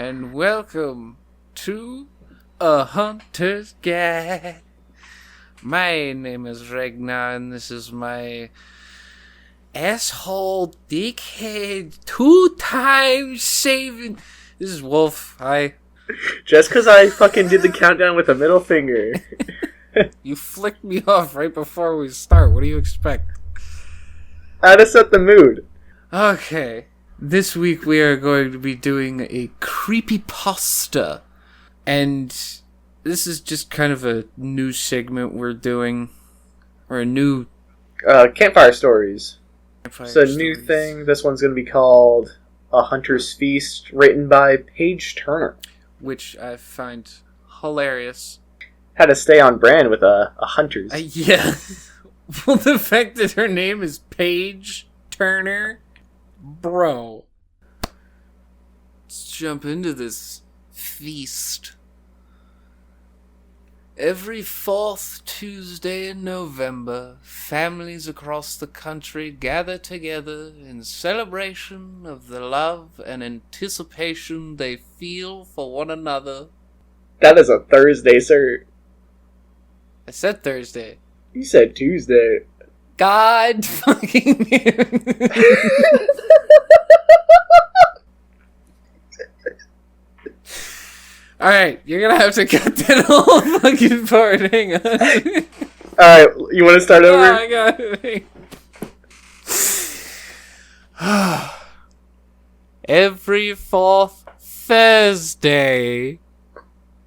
and welcome to A Hunter's Guide. My name is Ragnar, and this is my asshole dickhead 2-time saving. This is Wolf. Hi. Just because I fucking did the countdown with a middle finger. You flicked me off right before we start. What do you expect? How to set the mood. Okay. This week we are going to be doing a CreepyPasta. And this is just kind of a new segment we're doing. Or a new... Campfire stories. Campfire it's a stories. new thing. This one's going to be called A Hunter's Feast, written by Pt1. Which I find hilarious. Had to stay on brand with a Hunter's. Yeah. Well, the fact that her name is Paige Turner... Bro. Let's jump into this feast. Every fourth Tuesday in November, families across the country gather together in celebration of the love and anticipation they feel for one another. That is a Thursday, sir. I said Thursday. You said Tuesday. God fucking Alright, you're gonna have to cut that whole fucking part. Hang on. Alright, you want to start over? Oh, I got it. Every fourth Thursday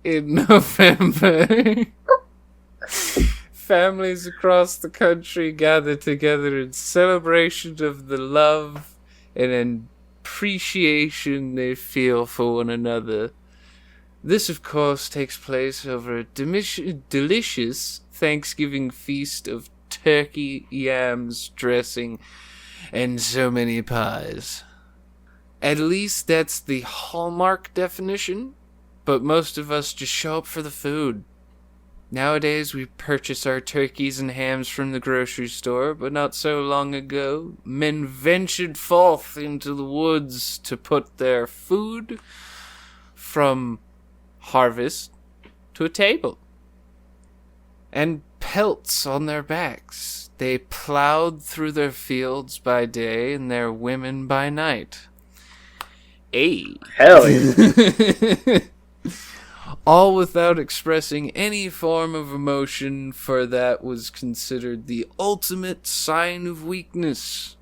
in November, families across the country gather together in celebration of the love and appreciation they feel for one another. This, of course, takes place over a delicious Thanksgiving feast of turkey, yams, dressing, and so many pies. At least that's the hallmark definition, but most of us just show up for the food. Nowadays, we purchase our turkeys and hams from the grocery store, but not so long ago, men ventured forth into the woods to put their food from harvest to a table. And pelts on their backs. They plowed through their fields by day and their women by night. Ay. Hell yeah. All without expressing any form of emotion, for that was considered the ultimate sign of weakness.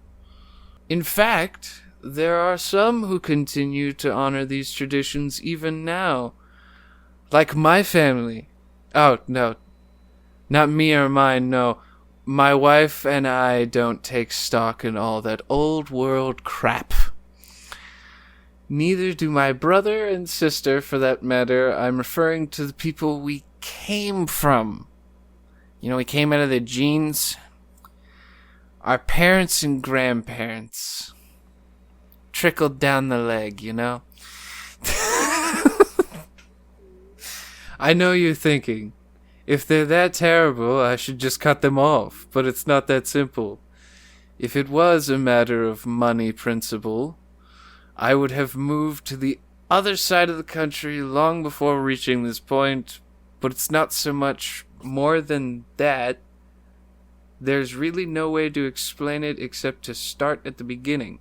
In fact, there are some who continue to honor these traditions even now. Like my family. Oh, no. Not me or mine, no. My wife and I don't take stock in all that old world crap. Neither do my brother and sister, for that matter. I'm referring to the people we came from. You know, we came out of the genes. Our parents and grandparents. Trickled down the leg, you know? I know you're thinking, if they're that terrible, I should just cut them off. But it's not that simple. If it was a matter of money principle, I would have moved to the other side of the country long before reaching this point, but it's not so much more than that. There's really no way to explain it except to start at the beginning.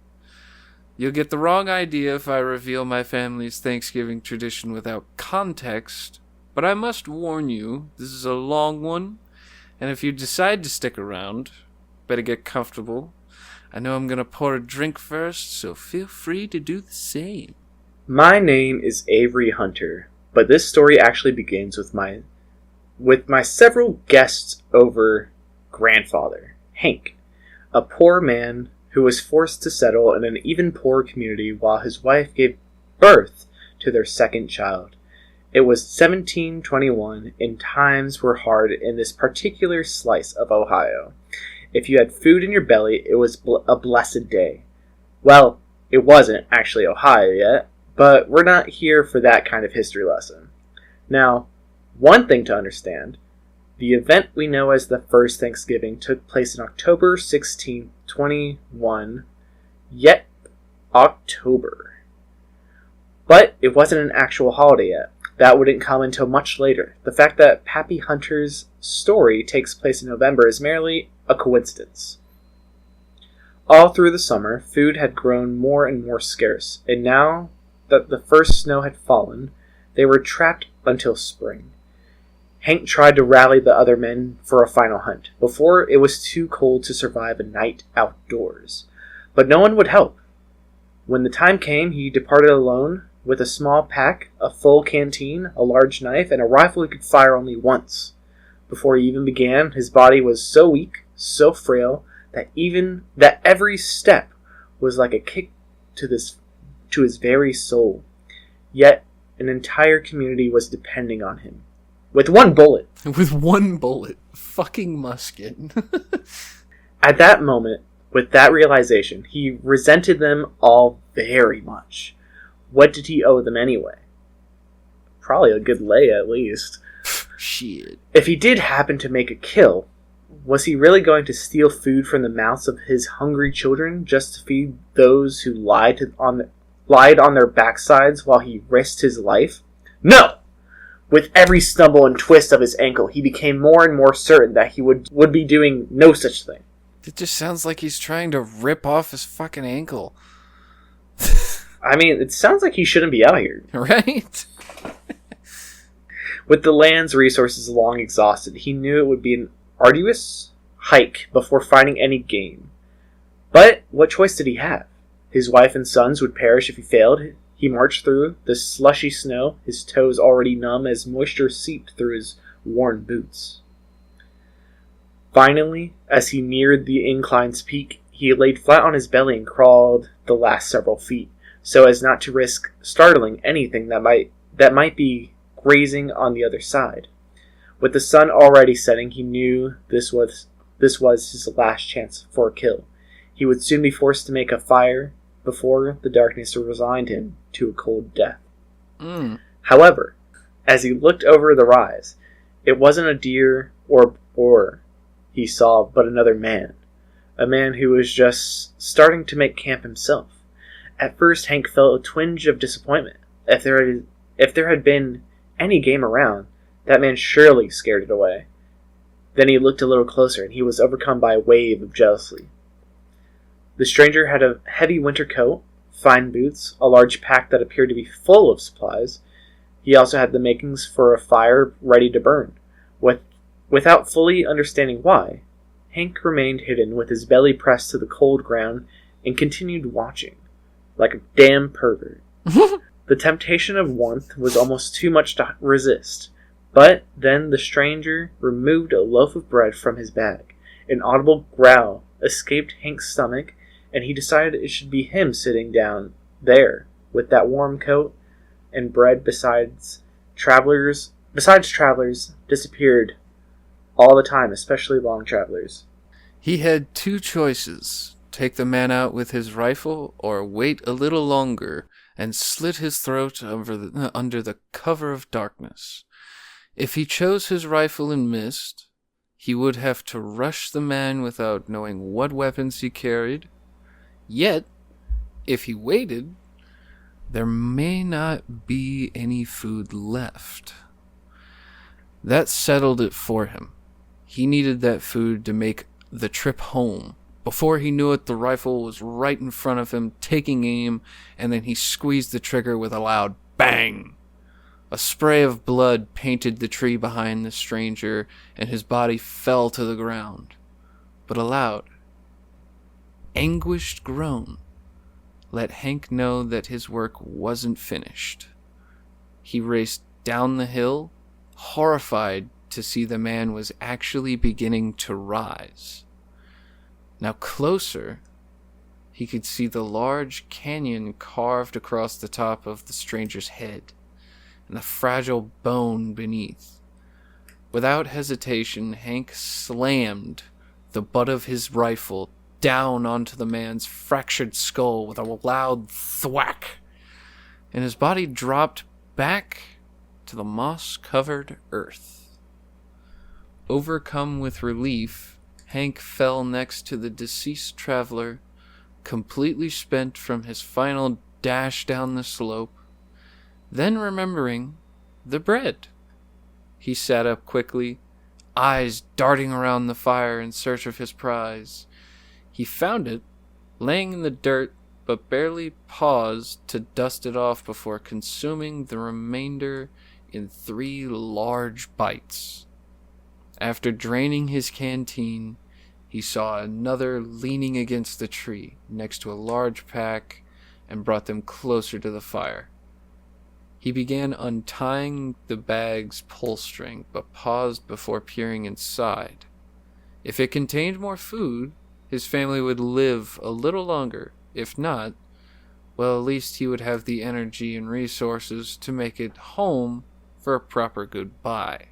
You'll get the wrong idea if I reveal my family's Thanksgiving tradition without context, but I must warn you, this is a long one, and if you decide to stick around, better get comfortable. I know I'm gonna pour a drink first, so feel free to do the same. My name is Avery Hunter, but this story actually begins with my several guests over grandfather, Hank, a poor man who was forced to settle in an even poorer community while his wife gave birth to their second child. It was 1721, and times were hard in this particular slice of Ohio. If you had food in your belly, it was a blessed day. Well, it wasn't actually Ohio yet, but we're not here for that kind of history lesson. Now, one thing to understand, the event we know as the First Thanksgiving took place in October 1621, yet October. But it wasn't an actual holiday yet. That wouldn't come until much later. The fact that Pappy Hunter's story takes place in November is merely a coincidence. All through the summer, food had grown more and more scarce, and now that the first snow had fallen, they were trapped until spring. Hank tried to rally the other men for a final hunt, before it was too cold to survive a night outdoors. But no one would help. When the time came, he departed alone, with a small pack, a full canteen, a large knife, and a rifle he could fire only once. Before he even began, his body was so weak, so frail, that every step was like a kick to his very soul. Yet an entire community was depending on him. With one bullet. With one bullet. Fucking musket. At that moment, with that realization, he resented them all very much. What did he owe them anyway? Probably a good lay, at least. Shit. If he did happen to make a kill, was he really going to steal food from the mouths of his hungry children just to feed those who lied on their backsides while he risked his life? No! With every stumble and twist of his ankle, he became more and more certain that he would be doing no such thing. It just sounds like he's trying to rip off his fucking ankle. I mean, it sounds like he shouldn't be out here. Right? With the land's resources long exhausted, he knew it would be an arduous hike before finding any game. But what choice did he have? His wife and sons would perish if he failed. He marched through the slushy snow, his toes already numb as moisture seeped through his worn boots. Finally, as he neared the incline's peak, he laid flat on his belly and crawled the last several feet, so as not to risk startling anything that might be grazing on the other side. With the sun already setting, he knew this was his last chance for a kill. He would soon be forced to make a fire before the darkness resigned him to a cold death. However, as he looked over the rise, it wasn't a deer or boar he saw, but another man. A man who was just starting to make camp himself. At first, Hank felt a twinge of disappointment. If there had been any game around, that man surely scared it away. Then he looked a little closer, and he was overcome by a wave of jealousy. The stranger had a heavy winter coat, fine boots, a large pack that appeared to be full of supplies. He also had the makings for a fire ready to burn. Without fully understanding why, Hank remained hidden with his belly pressed to the cold ground and continued watching, like a damn pervert. The temptation of warmth was almost too much to resist, but then the stranger removed a loaf of bread from his bag. An audible growl escaped Hank's stomach, and he decided it should be him sitting down there with that warm coat and bread besides travelers disappeared all the time, especially long travelers. He had two choices. Take the man out with his rifle, or wait a little longer and slit his throat under the cover of darkness. If he chose his rifle and missed, he would have to rush the man without knowing what weapons he carried. Yet, if he waited, there may not be any food left. That settled it for him. He needed that food to make the trip home. Before he knew it, the rifle was right in front of him, taking aim, and then he squeezed the trigger with a loud bang. A spray of blood painted the tree behind the stranger, and his body fell to the ground. But a loud, anguished groan let Hank know that his work wasn't finished. He raced down the hill, horrified to see the man was actually beginning to rise. Now closer, he could see the large canyon carved across the top of the stranger's head, and the fragile bone beneath. Without hesitation, Hank slammed the butt of his rifle down onto the man's fractured skull with a loud thwack, and his body dropped back to the moss-covered earth. Overcome with relief, Hank fell next to the deceased traveler, completely spent from his final dash down the slope, Then remembering the bread, he sat up quickly, eyes darting around the fire in search of his prize. He found it, laying in the dirt, but barely paused to dust it off before consuming the remainder in 3 large bites. After draining his canteen, he saw another leaning against the tree next to a large pack and brought them closer to the fire. He began untying the bag's pull string, but paused before peering inside. If it contained more food, his family would live a little longer. If not, well, at least he would have the energy and resources to make it home for a proper goodbye.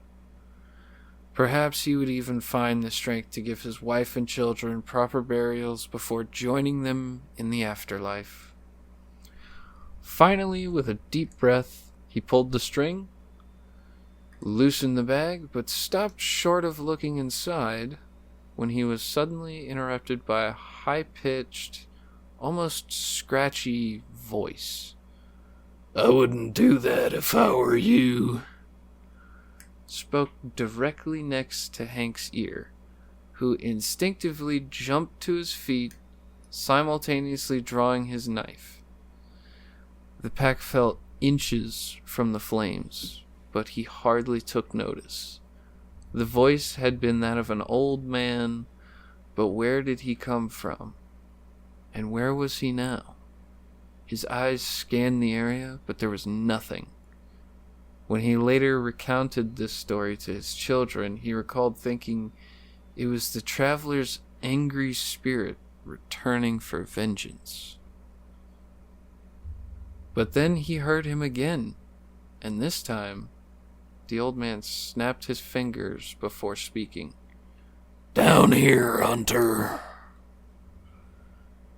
Perhaps he would even find the strength to give his wife and children proper burials before joining them in the afterlife. Finally, with a deep breath, he pulled the string, loosened the bag, but stopped short of looking inside when he was suddenly interrupted by a high-pitched, almost scratchy voice. "I wouldn't do that if I were you," spoke directly next to Hank's ear, who instinctively jumped to his feet, simultaneously drawing his knife. The pack fell inches from the flames, but he hardly took notice. The voice had been that of an old man, but where did he come from? And where was he now? His eyes scanned the area, but there was nothing. When he later recounted this story to his children, he recalled thinking it was the traveler's angry spirit returning for vengeance. But then he heard him again, and this time the old man snapped his fingers before speaking. "Down here, hunter."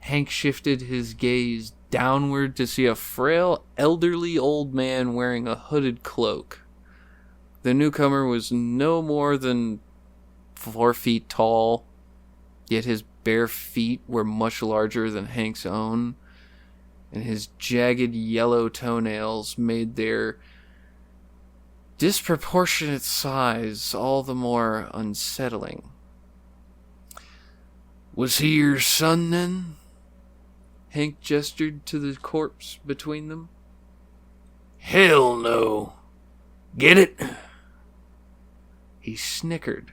Hank shifted his gaze downward to see a frail, elderly old man wearing a hooded cloak. The newcomer was no more than 4 feet tall, yet his bare feet were much larger than Hank's own, and his jagged yellow toenails made their disproportionate size all the more unsettling. "Was he your son, then?" Hank gestured to the corpse between them. "Hell no. Get it?" He snickered.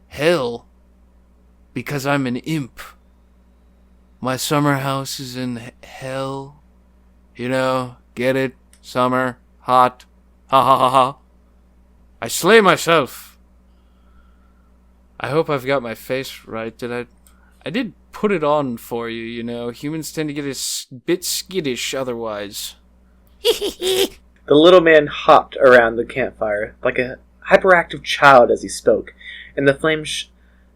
"Hell? Because I'm an imp. My summer house is in hell. You know, get it? Summer, hot, ha ha ha ha. I slay myself." I hope I've got my face right. I did put it on for you, you know. Humans tend to get a bit skittish otherwise. The little man hopped around the campfire like a hyperactive child as he spoke, and the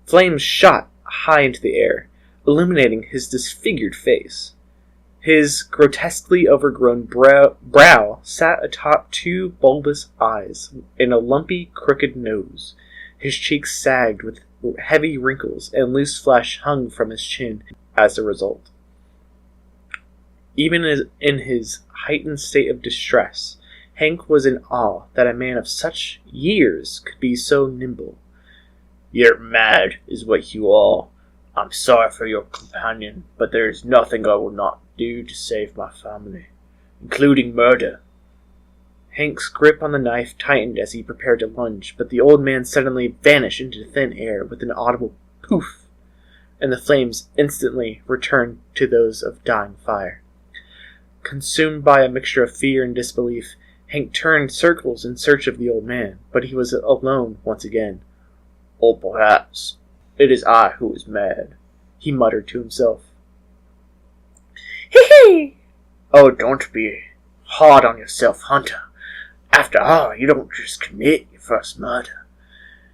flames shot high into the air, illuminating his disfigured face. His grotesquely overgrown brow sat atop 2 bulbous eyes and a lumpy, crooked nose. His cheeks sagged with heavy wrinkles, and loose flesh hung from his chin as a result. Even in his heightened state of distress, Hank was in awe that a man of such years could be so nimble. "You're mad, is what you are. I'm sorry for your companion, but there is nothing I will not do to save my family, including murder." Hank's grip on the knife tightened as he prepared to lunge, but the old man suddenly vanished into thin air with an audible poof, and the flames instantly returned to those of dying fire. Consumed by a mixture of fear and disbelief, Hank turned circles in search of the old man, but he was alone once again. "Or perhaps it is I who is mad," he muttered to himself. "Hee hee! Oh, don't be hard on yourself, Hunter. After all, you don't just commit your first murder.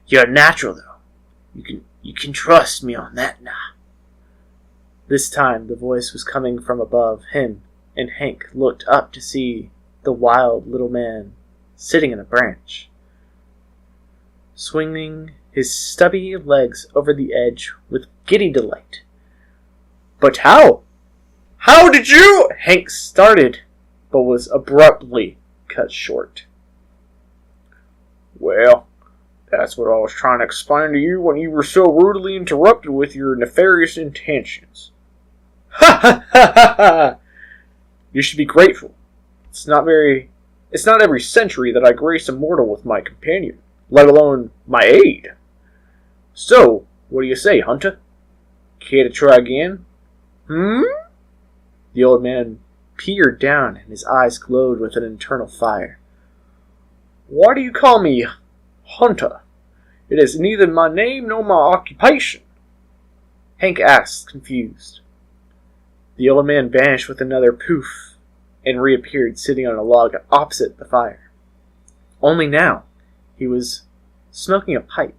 You're natural, though. You can trust me on that now." This time the voice was coming from above him, and Hank looked up to see the wild little man sitting in a branch, swinging his stubby legs over the edge with giddy delight. "But how? How did you?" Hank started, but was abruptly cut short. Well, that's what I was trying to explain to you when you were so rudely interrupted with your nefarious intentions. Ha ha ha ha ha! You should be grateful. It's not every century that I grace a mortal with my companion, let alone my aid. So, what do you say, Hunter? Care to try again? The old man peered down, and his eyes glowed with an internal fire. Why do you call me Hunter? It is neither my name nor my occupation. Hank asked, confused. The old man vanished with another poof and reappeared sitting on a log opposite the fire. Only now he was smoking a pipe.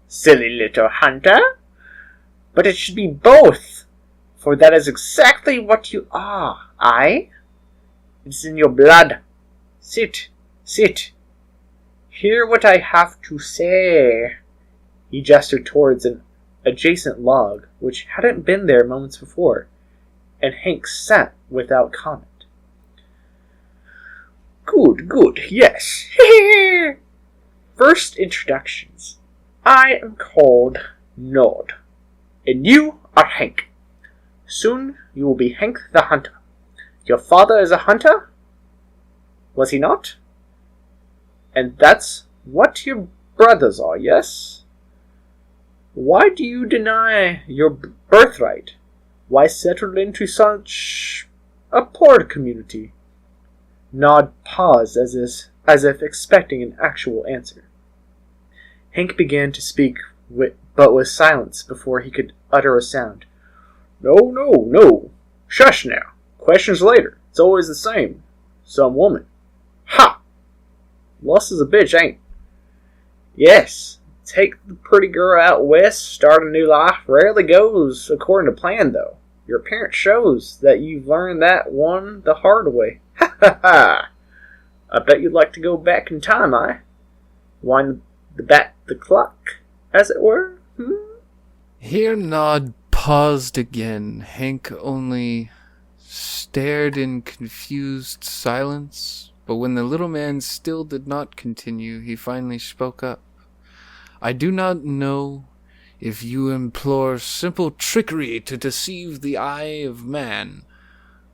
Silly little Hunter. But it should be both, for that is exactly what you are, aye? It's in your blood. Sit, sit. Hear what I have to say. He gestured towards an adjacent log, which hadn't been there moments before, and Hank sat without comment. Good, yes. First introductions. I am called Nod, and you are Hank. Soon you will be Hank the Hunter. Your father is a hunter? Was he not? And that's what your brothers are, yes? Why do you deny your birthright? Why settle into such a poor community? Nod paused as if expecting an actual answer. Hank began to speak, but was silenced before he could utter a sound. No. Shush now. Questions later. It's always the same. Some woman. Ha! Lust is a bitch, ain't? Yes. Take the pretty girl out west, start a new life. Rarely goes according to plan, though. Your appearance shows that you've learned that one the hard way. Ha ha ha! I bet you'd like to go back in time, eh? Wind the clock, as it were? Here Nod paused again. Hank only stared in confused silence, but when the little man still did not continue, he finally spoke up. I do not know if you implore simple trickery to deceive the eye of man,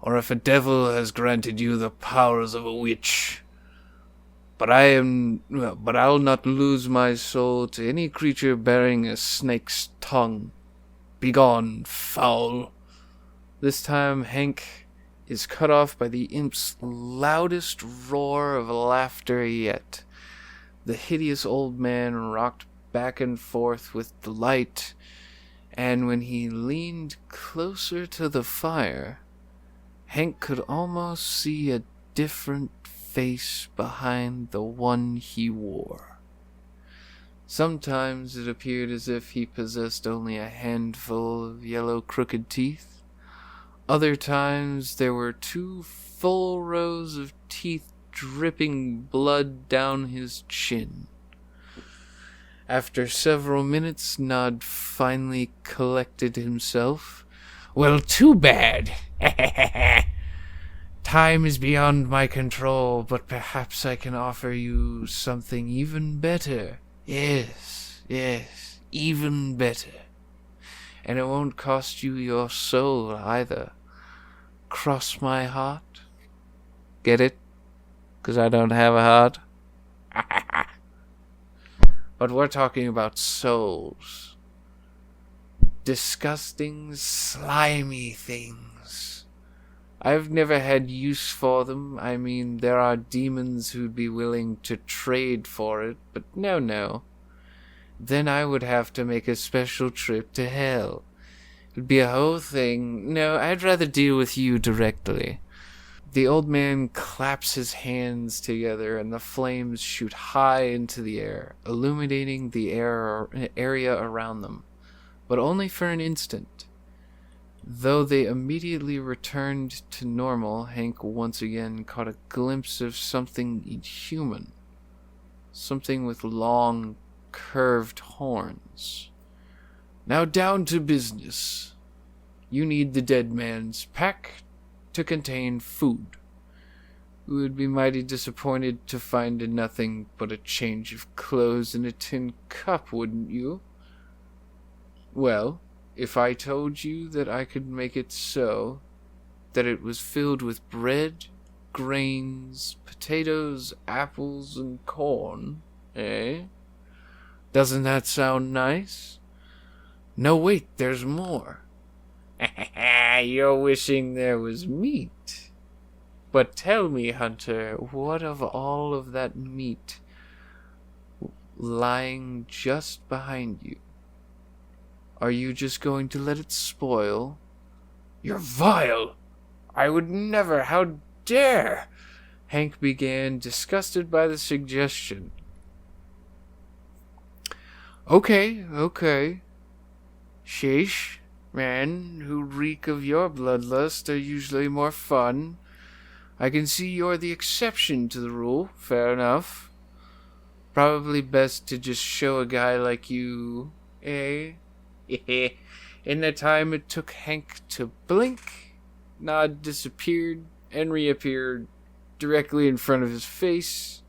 or if a devil has granted you the powers of a witch. But I'll not lose my soul to any creature bearing a snake's tongue. Begone, foul. This time Hank is cut off by the imp's loudest roar of laughter yet. The hideous old man rocked back and forth with delight, and when he leaned closer to the fire, Hank could almost see a different face behind the one he wore. Sometimes it appeared as if he possessed only a handful of yellow crooked teeth. Other times there were 2 full rows of teeth dripping blood down his chin. After several minutes, Nod finally collected himself. Well, too bad. Time is beyond my control, but perhaps I can offer you something even better. Yes, even better. And it won't cost you your soul either. Cross my heart. Get it? 'Cause I don't have a heart. But we're talking about souls. Disgusting, slimy things. I've never had use for them. I mean, there are demons who'd be willing to trade for it, but no. Then I would have to make a special trip to hell. It'd be a whole thing. No, I'd rather deal with you directly. The old man claps his hands together, and the flames shoot high into the air, illuminating the area around them, but only for an instant. Though they immediately returned to normal, Hank once again caught a glimpse of something inhuman. Something with long, curved horns. Now down to business. You need the dead man's pack. to contain food. You would be mighty disappointed to find nothing but a change of clothes in a tin cup, wouldn't you? Well, if I told you that I could make it so, that it was filled with bread, grains, potatoes, apples, and corn, eh? Doesn't that sound nice? No, wait, there's more. You're wishing there was meat. But tell me, Hunter, what of all of that meat lying just behind you? Are you just going to let it spoil? You're vile! I would never, how dare! Hank began, disgusted by the suggestion. Okay. Sheesh, men who reek of your bloodlust are usually more fun. I can see you're the exception to the rule. Fair enough. Probably best to just show a guy like you, eh? In the time it took Hank to blink, Nod disappeared and reappeared directly in front of his face,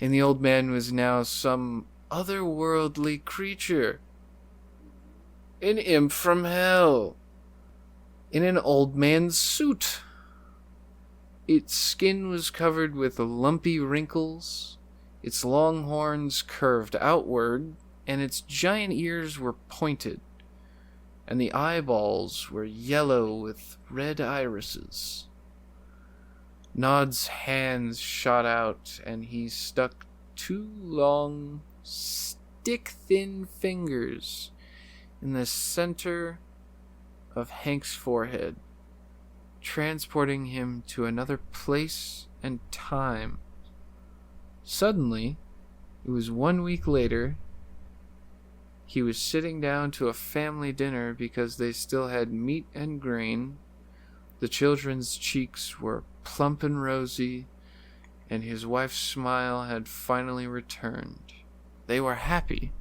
and the old man was now some otherworldly creature. An imp from hell. In an old man's suit. Its skin was covered with lumpy wrinkles, its long horns curved outward, and its giant ears were pointed, and the eyeballs were yellow with red irises. Nod's hands shot out, and he stuck 2 long, stick-thin fingers in the center of Hank's forehead, transporting him to another place and time. Suddenly, it was 1 week later, he was sitting down to a family dinner because they still had meat and grain. The children's cheeks were plump and rosy, and his wife's smile had finally returned. They were happy.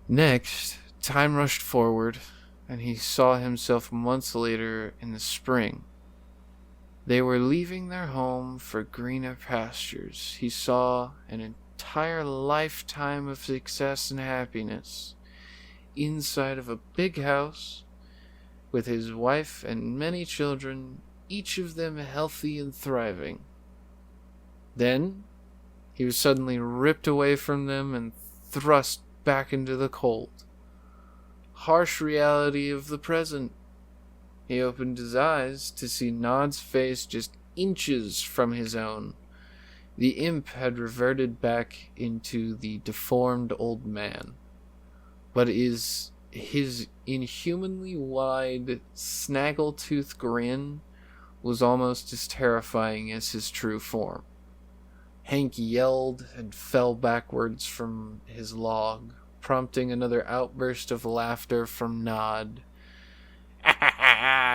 Next, time rushed forward, and he saw himself months later in the spring. They were leaving their home for greener pastures. He saw an entire lifetime of success and happiness inside of a big house with his wife and many children, each of them healthy and thriving. Then he was suddenly ripped away from them and thrust back into the cold, harsh reality of the present. He opened his eyes to see Nod's face just inches from his own. The imp had reverted back into the deformed old man, but his inhumanly wide, snaggletooth grin was almost as terrifying as his true form. Hank yelled and fell backwards from his log, prompting another outburst of laughter from Nod.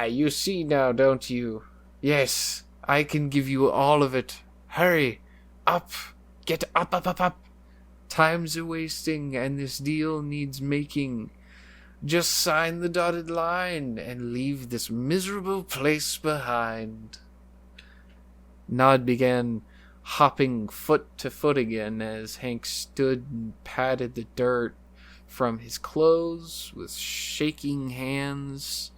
You see now, don't you? Yes, I can give you all of it. Hurry! Up! Get up! Time's a-wasting, and this deal needs making. Just sign the dotted line, and leave this miserable place behind. Nod began hopping foot to foot again as Hank stood and patted the dirt from his clothes with shaking hands.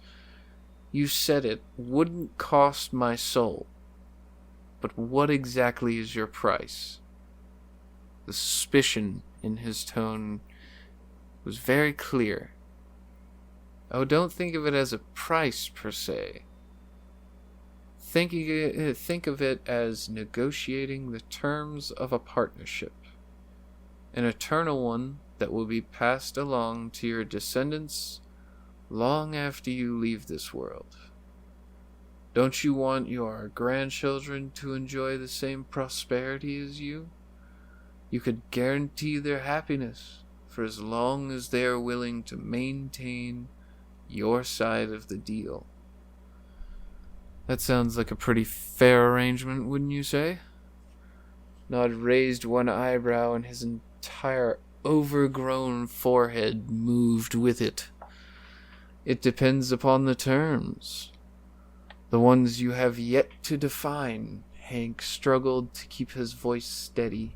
You said it wouldn't cost my soul. But what exactly is your price? The suspicion in his tone was very clear. Oh, don't think of it as a price per se. Think of it as negotiating the terms of a partnership, an eternal one that will be passed along to your descendants long after you leave this world. Don't you want your grandchildren to enjoy the same prosperity as you? You could guarantee their happiness for as long as they are willing to maintain your side of the deal. That sounds like a pretty fair arrangement, wouldn't you say? Nod raised one eyebrow and his entire overgrown forehead moved with it. It depends upon the terms. The ones you have yet to define. Hank struggled to keep his voice steady.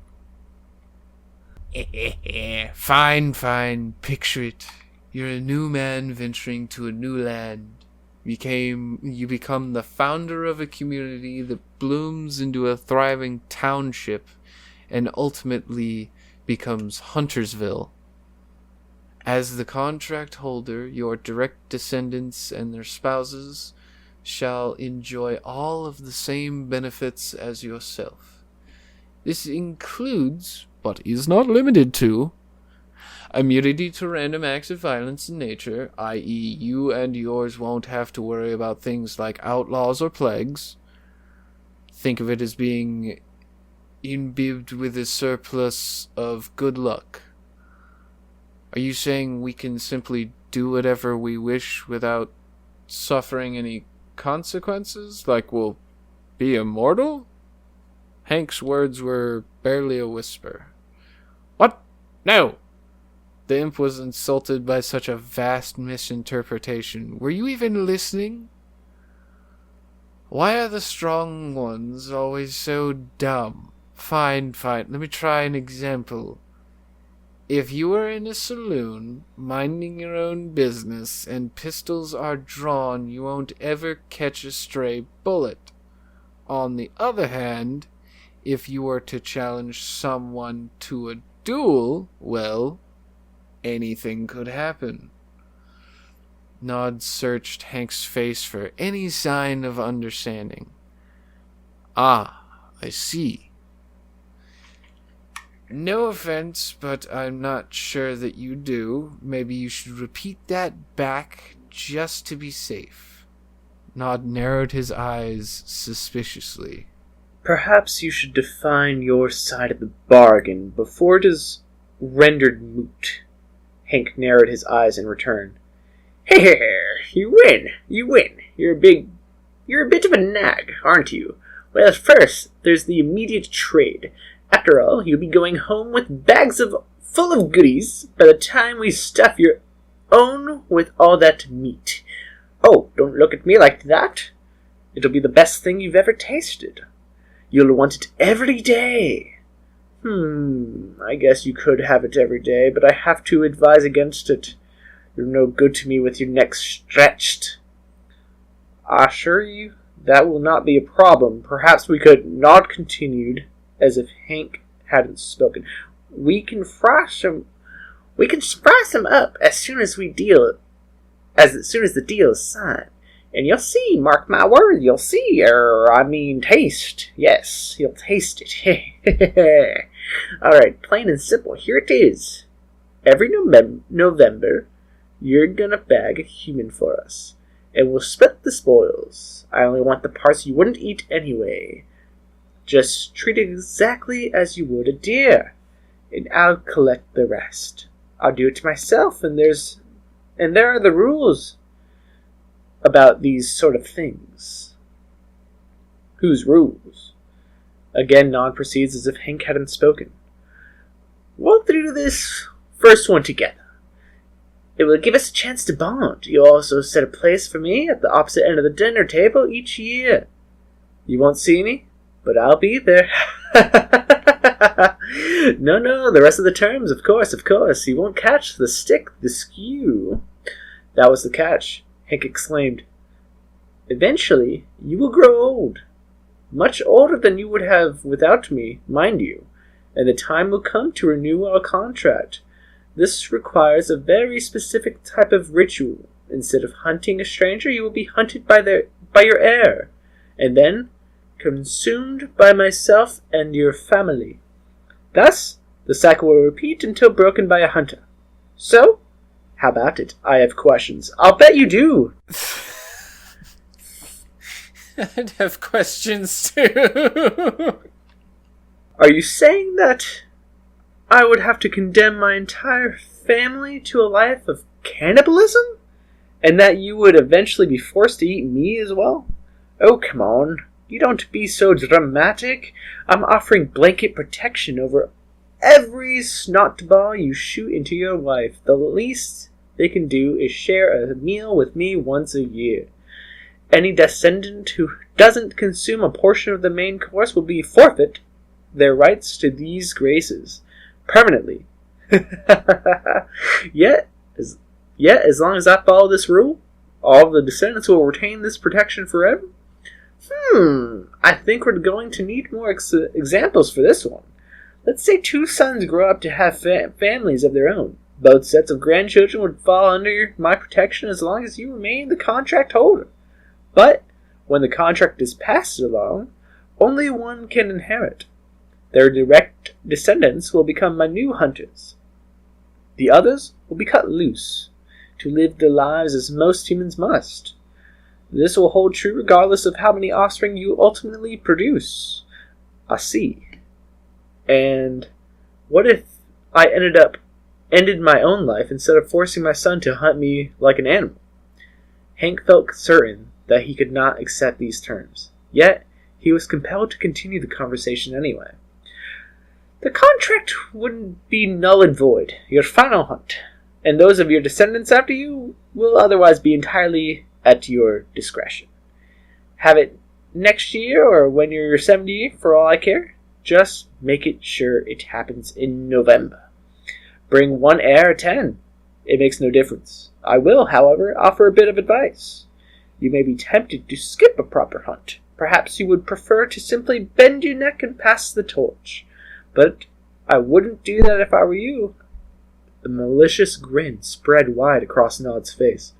Fine. Picture it. You're a new man venturing to a new land. You become the founder of a community that blooms into a thriving township and ultimately becomes Huntersville. As the contract holder, your direct descendants and their spouses shall enjoy all of the same benefits as yourself. This includes, but is not limited to, immunity to random acts of violence in nature, i.e. you and yours won't have to worry about things like outlaws or plagues. Think of it as being imbibed with a surplus of good luck. Are you saying we can simply do whatever we wish without suffering any consequences? Like we'll be immortal? Hank's words were barely a whisper. What? No! The imp was insulted by such a vast misinterpretation. Were you even listening? Why are the strong ones always so dumb? Fine. Let me try an example. If you are in a saloon, minding your own business, and pistols are drawn, you won't ever catch a stray bullet. On the other hand, if you were to challenge someone to a duel, well, anything could happen. Nod searched Hank's face for any sign of understanding. Ah, I see. No offense, but I'm not sure that you do. Maybe you should repeat that back just to be safe. Nod narrowed his eyes suspiciously. Perhaps you should define your side of the bargain before it is rendered moot. Hank narrowed his eyes in return. Hey, you win. You're a bit of a nag, aren't you? Well, first, there's the immediate trade. After all, you'll be going home with bags full of goodies by the time we stuff your own with all that meat. Oh, don't look at me like that. It'll be the best thing you've ever tasted. You'll want it every day. I guess you could have it every day, but I have to advise against it. You're no good to me with your neck stretched. I assure you that will not be a problem. Perhaps we could not continued, as if Hank hadn't spoken. We can spice him up as soon as the deal is signed. And you'll see, mark my word, you'll see, taste. Yes, you'll taste it. Alright, plain and simple, here it is. Every November, you're gonna bag a human for us, and we'll split the spoils. I only want the parts you wouldn't eat anyway. Just treat it exactly as you would a deer, and I'll collect the rest. I'll do it myself, and there are the rules about these sort of things. Whose rules? Again, Nod proceeds as if Hank hadn't spoken. We'll do this first one together. It will give us a chance to bond. You'll also set a place for me at the opposite end of the dinner table each year. You won't see me, but I'll be there. No, the rest of the terms, of course. You won't catch the stick, the skew. That was the catch, Hank exclaimed. Eventually, you will grow old. Much older than you would have without me, mind you, and the time will come to renew our contract. This requires a very specific type of ritual. Instead of hunting a stranger, you will be hunted by your heir, and then consumed by myself and your family. Thus, the cycle will repeat until broken by a hunter. So, how about it? I have questions. I'll bet you do. I'd have questions too. Are you saying that I would have to condemn my entire family to a life of cannibalism? And that you would eventually be forced to eat me as well? Oh, come on. You don't be so dramatic. I'm offering blanket protection over every snot ball you shoot into your wife. The least they can do is share a meal with me once a year. Any descendant who doesn't consume a portion of the main course will be forfeit their rights to these graces permanently. Yet, as long as I follow this rule, all of the descendants will retain this protection forever. I think we're going to need more examples for this one. Let's say 2 sons grow up to have families of their own. Both sets of grandchildren would fall under my protection as long as you remain the contract holder. But when the contract is passed along, only one can inherit. Their direct descendants will become my new hunters. The others will be cut loose to live their lives as most humans must. This will hold true regardless of how many offspring you ultimately produce. I see. And what if I ended my own life instead of forcing my son to hunt me like an animal? Hank felt certain that he could not accept these terms. Yet, he was compelled to continue the conversation anyway. The contract wouldn't be null and void. Your final hunt, and those of your descendants after you, will otherwise be entirely at your discretion. Have it next year or when you're 70 for all I care. Just make it sure it happens in November. Bring 1 heir or 10. It makes no difference. I will, however, offer a bit of advice. You may be tempted to skip a proper hunt. Perhaps you would prefer to simply bend your neck and pass the torch. But I wouldn't do that if I were you. The malicious grin spread wide across Nod's face.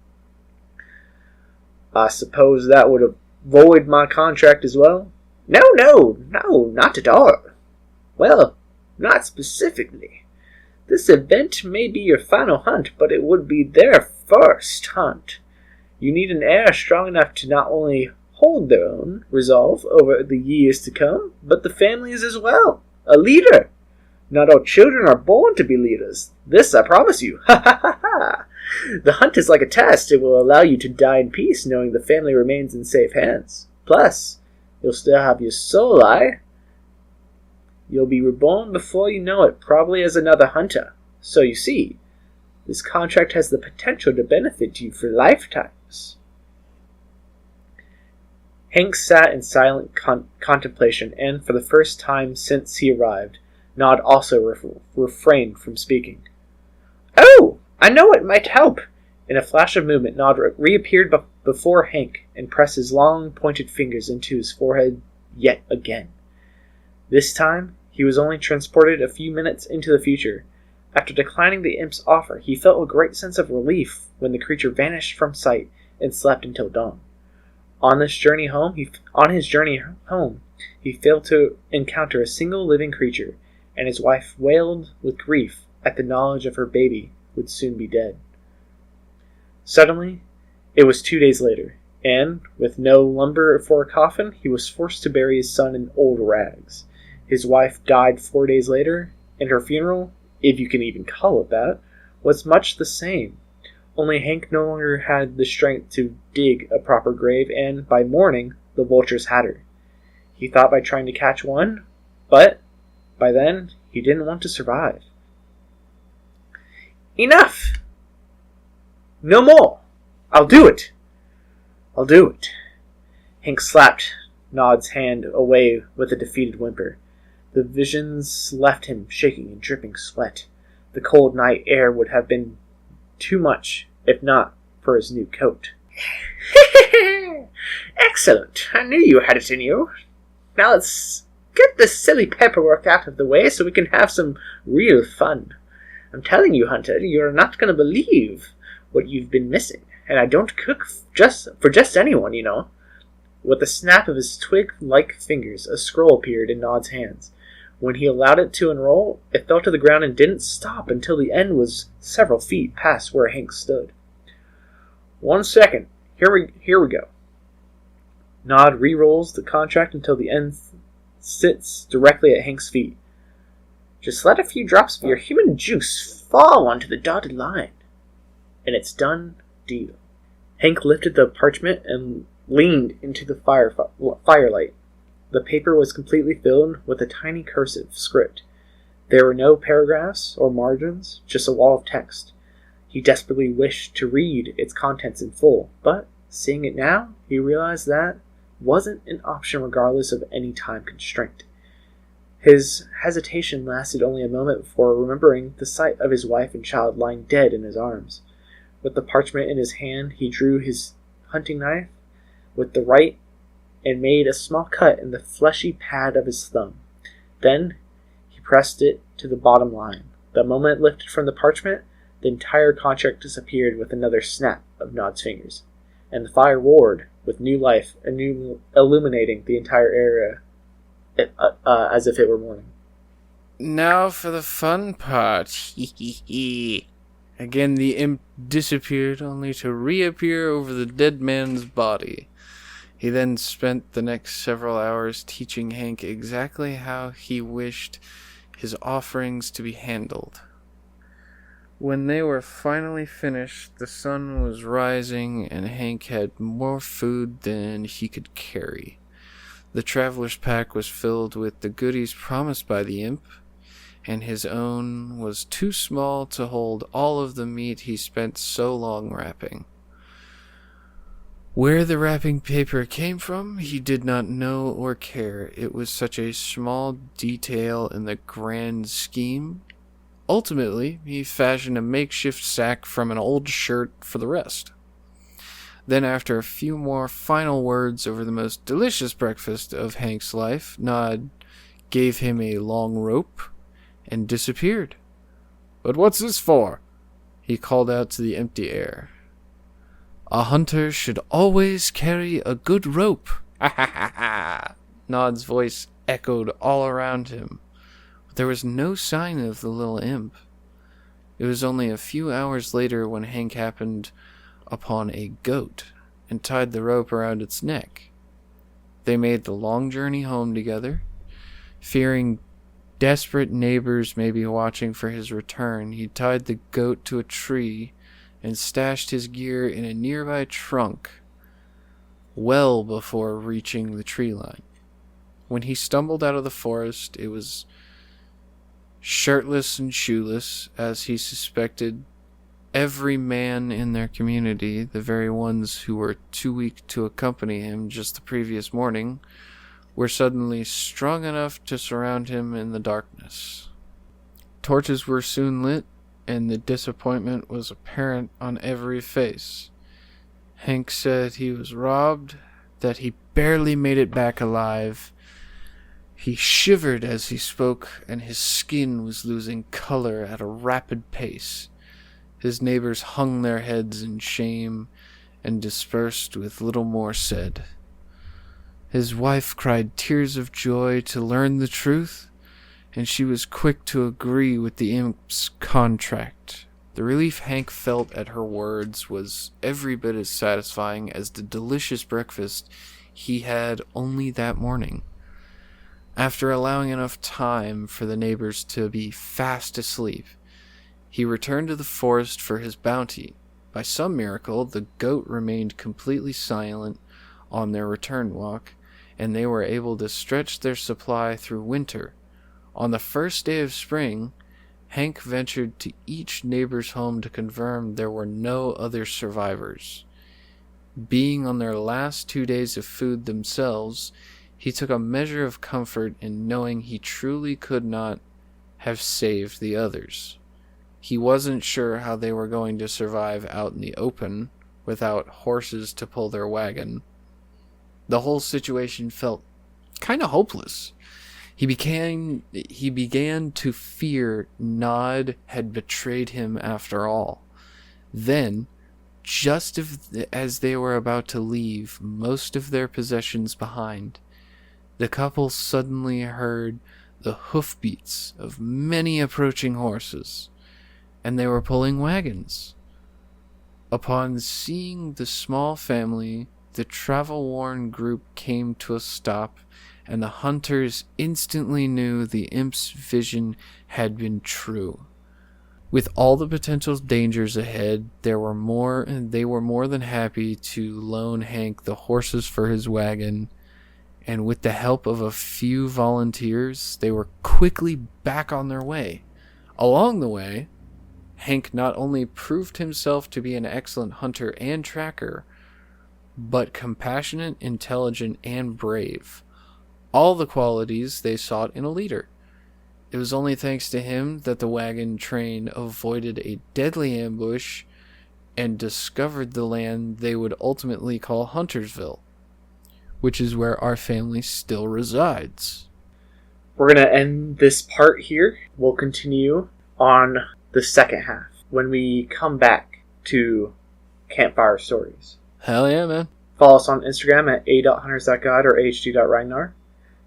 I suppose that would void my contract as well? No, not at all. Well, not specifically. This event may be your final hunt, but it would be their first hunt. You need an heir strong enough to not only hold their own resolve over the years to come, but the families as well. A leader. Not all children are born to be leaders. This I promise you. Ha ha ha ha. The hunt is like a test. It will allow you to die in peace knowing the family remains in safe hands. Plus, you'll still have your soul eye. You'll be reborn before you know it, probably as another hunter. So you see, this contract has the potential to benefit you for lifetimes. Hank sat in silent contemplation, and for the first time since he arrived, Nod also refrained from speaking. Oh, I know it might help. In a flash of movement, Nod reappeared before Hank and pressed his long, pointed fingers into his forehead yet again. This time, he was only transported a few minutes into the future. After declining the imp's offer, he felt a great sense of relief when the creature vanished from sight and slept until dawn. On his journey home, he failed to encounter a single living creature, and his wife wailed with grief at the knowledge of her baby would soon be dead. Suddenly, it was 2 days later, and, with no lumber for a coffin, he was forced to bury his son in old rags. His wife died 4 days later, and her funeral, if you can even call it that, was much the same. Only Hank no longer had the strength to dig a proper grave, and by morning, the vultures had her. He thought by trying to catch one, but by then, he didn't want to survive. Enough! No more! I'll do it! Hank slapped Nod's hand away with a defeated whimper. The visions left him shaking and dripping sweat. The cold night air would have been too much, if not for his new coat. Excellent! I knew you had it in you. Now let's get this silly paperwork out of the way so we can have some real fun. I'm telling you, Hunter, you're not going to believe what you've been missing. And I don't cook for just anyone, you know. With a snap of his twig-like fingers, a scroll appeared in Nod's hands. When he allowed it to unroll, it fell to the ground and didn't stop until the end was several feet past where Hank stood. 1 second. Here we go. Nod re-rolls the contract until the end sits directly at Hank's feet. Just let a few drops of your human juice fall onto the dotted line, and it's done deal. Hank lifted the parchment and leaned into the firelight. The paper was completely filled with a tiny cursive script. There were no paragraphs or margins, just a wall of text. He desperately wished to read its contents in full, but Seeing it now, he realized that wasn't an option regardless of any time constraint. His hesitation lasted only a moment before remembering the sight of his wife and child lying dead in his arms. With the parchment in his hand, he drew his hunting knife with the right and made a small cut in the fleshy pad of his thumb. Then he pressed it to the bottom line. The moment it lifted from the parchment, the entire contract disappeared with another snap of Nod's fingers, and the fire roared with new life, illuminating the entire area as if it were morning. Now for the fun part. Again, the imp disappeared, only to reappear over the dead man's body. He then spent the next several hours teaching Hank exactly how he wished his offerings to be handled. When they were finally finished, the sun was rising and Hank had more food than he could carry. The traveler's pack was filled with the goodies promised by the imp, and his own was too small to hold all of the meat he spent so long wrapping. Where the wrapping paper came from, he did not know or care. It was such a small detail in the grand scheme. Ultimately, he fashioned a makeshift sack from an old shirt for the rest. Then, after a few more final words over the most delicious breakfast of Hank's life, Nod gave him a long rope and disappeared. "But what's this for?" he called out to the empty air. "A hunter should always carry a good rope." Ha ha ha ha! Nod's voice echoed all around him. But there was no sign of the little imp. It was only a few hours later when Hank happened upon a goat and tied the rope around its neck. They made the long journey home together. Fearing desperate neighbors may be watching for his return, he tied the goat to a tree and stashed his gear in a nearby trunk well before reaching the tree line. When he stumbled out of the forest, it was shirtless and shoeless, as he suspected. Every man in their community, the very ones who were too weak to accompany him just the previous morning, were suddenly strong enough to surround him in the darkness. Torches were soon lit, and the disappointment was apparent on every face. Hank said he was robbed, that he barely made it back alive. He shivered as he spoke, and his skin was losing color at a rapid pace. His neighbors hung their heads in shame and dispersed with little more said. His wife cried tears of joy to learn the truth, and she was quick to agree with the imp's contract. The relief Hank felt at her words was every bit as satisfying as the delicious breakfast he had only that morning. After allowing enough time for the neighbors to be fast asleep, he returned to the forest for his bounty. By some miracle, the goat remained completely silent on their return walk, and they were able to stretch their supply through winter. On the first day of spring, Hank ventured to each neighbor's home to confirm there were no other survivors. Being on their last 2 days of food themselves, he took a measure of comfort in knowing he truly could not have saved the others. He wasn't sure how they were going to survive out in the open without horses to pull their wagon. The whole situation felt kind of hopeless. He began to fear Nod had betrayed him after all. Then, just as they were about to leave most of their possessions behind, the couple suddenly heard the hoofbeats of many approaching horses, and they were pulling wagons. Upon seeing the small family, the travel-worn group came to a stop, and the hunters instantly knew the imp's vision had been true. With all the potential dangers ahead, they were more than happy to loan Hank the horses for his wagon, and with the help of a few volunteers, they were quickly back on their way. Along the way, Hank not only proved himself to be an excellent hunter and tracker, but compassionate, intelligent, and brave. All the qualities they sought in a leader. It was only thanks to him that the wagon train avoided a deadly ambush and discovered the land they would ultimately call Huntersville, which is where our family still resides. We're going to end this part here. We'll continue on the second half when we come back to Campfire Stories. Hell yeah, man. Follow us on Instagram at a.hunters.guide or hd.ragnar.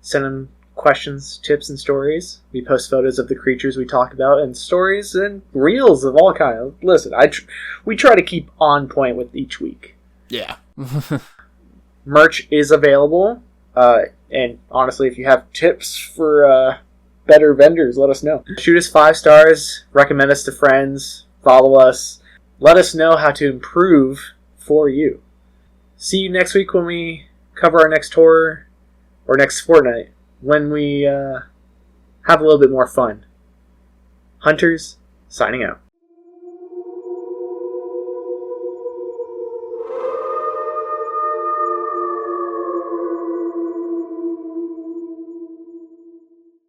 Send them questions, tips, and stories. We post photos of the creatures we talk about and stories and reels of all kinds. Listen, we try to keep on point with each week. Yeah. Merch is available. And honestly, if you have tips for better vendors, let us know. Shoot us 5 stars. Recommend us to friends. Follow us. Let us know how to improve for you. See you next week when we cover our next horror, or next fortnight, when we have a little bit more fun. Hunters, signing out.